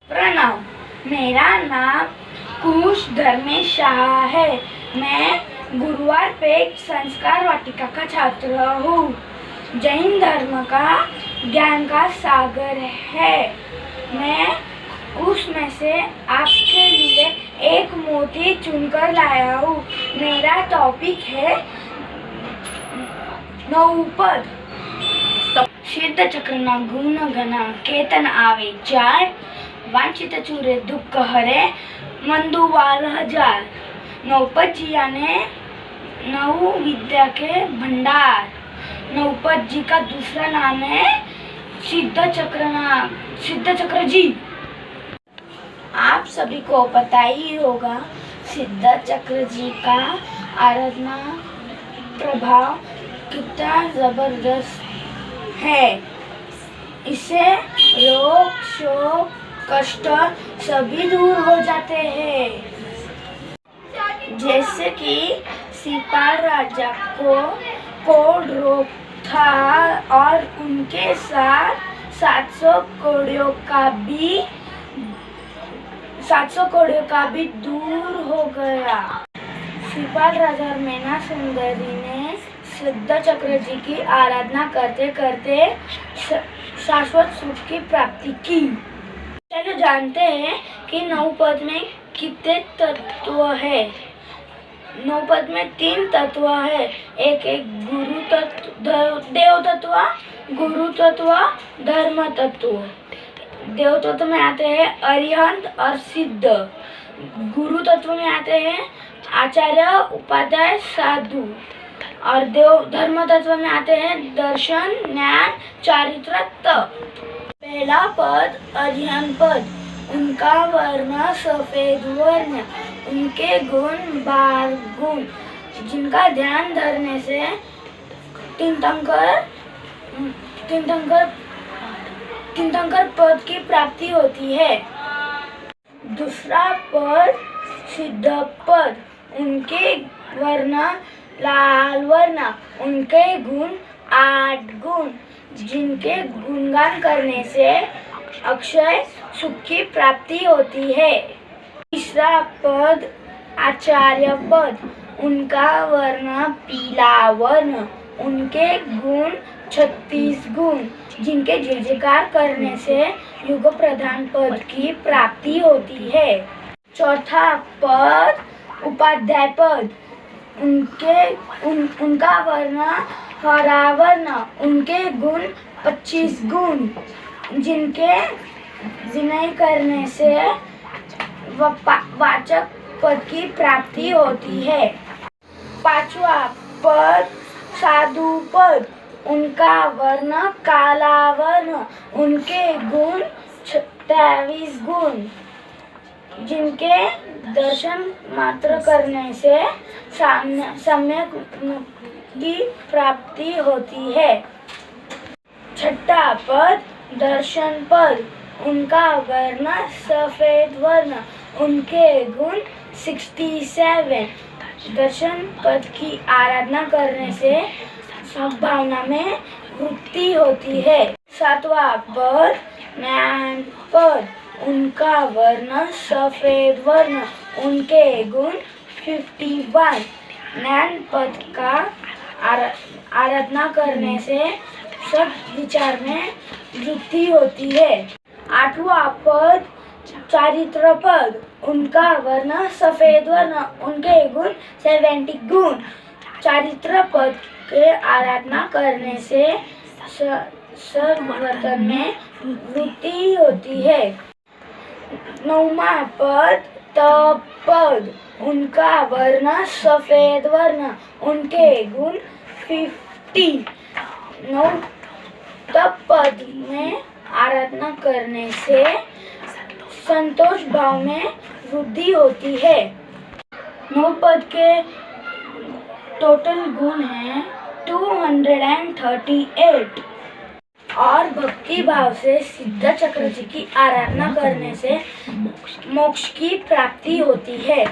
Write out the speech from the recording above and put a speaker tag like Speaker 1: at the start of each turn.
Speaker 1: प्रणाम। मेरा नाम कुश धर्मेश शाह है। मैं गुरुवार पेट संस्कार वाटिका का छात्र हूँ। जैन धर्म का ज्ञान का सागर है। मैं उसमें से आपके लिए एक मोती चुनकर लाया हूँ। मेरा टॉपिक है नौपद। सिद्ध चक्रना गुण गणा केतन आवे चार, वांछित चूरे दुख हरे मंदुवार हजार। नौपद जी यानी नौ विद्या के भंडार। नौपद जी का दूसरा नाम है सिद्ध चक्र जी। आप सभी को पता ही होगा सिद्ध चक्र जी का आराधना प्रभाव कितना जबरदस्त है। इससे रोग शोक कष्ट सभी दूर हो जाते हैं। जैसे कि सिपाल राजा को कोढ़ रोग था और उनके साथ 700 कोढ़ियों का भी दूर हो गया। सिपाल राजा और मैना सुंदरी ने सिद्ध चक्र जी की आराधना करते करते शाश्वत सुख की प्राप्ति की। चलो जानते हैं कि नौपद में कितने तत्व है। नौपद में 3 तत्व है। एक गुरु तत्व, देव तत्व, गुरु तत्व, धर्म तत्व। देव तत्व में आते हैं अरिहंत और सिद्ध। गुरु तत्व में आते हैं आचार्य उपाध्याय साधु। और धर्म तत्व में आते हैं दर्शन ज्ञान चारित्र तप। पहला पद अरिहंत पद। उनका वर्ण सफेद वर्ण, उनके गुण 12 गुण, जिनका ध्यान धरने से तीर्थंकर पद की प्राप्ति होती है। दूसरा पद सिद्ध पद। उनके वर्ण लाल वर्ण, उनके गुण 8 गुण, जिनके गुणगान करने से अक्षय सुख की प्राप्ति होती है। तीसरा पद आचार्य पद। उनका वर्ण पीला वर्ण, उनके गुण 36 गुण, जिनके जय जयकार करने से युग प्रधान पद की प्राप्ति होती है। चौथा पद उपाध्याय पद। उनका वर्ण हरा वर्ण, उनके गुण 25 गुण, जिनके विनय करने से वाचक पद की प्राप्ति होती है। पांचवा पद साधु पद। उनका वर्ण काला वर्ण, उनके गुण 27 गुण, जिनके दर्शन मात्र करने से सम्यक की प्राप्ति होती है। छठा पद दर्शन पद। उनका वर्ण सफेद वर्ण, उनके गुण 67। दर्शन पद की आराधना करने से सद्भावना में वृद्धि होती है। सातवां पद ज्ञान पद। उनका वर्ण सफेद वर्ण, उनके गुण 51। ज्ञान पद का आराधना करने से सब विचार में वृद्धि होती है। आठवां पद चारित्र पद। उनका वर्ण सफेद वर्ण, उनके गुण 70 गुण। चारित्र पद के आराधना करने से सर्ववर्तन में वृद्धि होती है। 9वां पद तप पद। उनका वर्ण सफेद वर्ण, उनके गुण 50। 9 तप पद में आराधना करने से संतोष भाव में वृद्धि होती है। 9 पद के टोटल गुण हैं 238। और भक्ति भाव से सिद्ध चक्र जी की आराधना करने से मोक्ष की प्राप्ति होती है।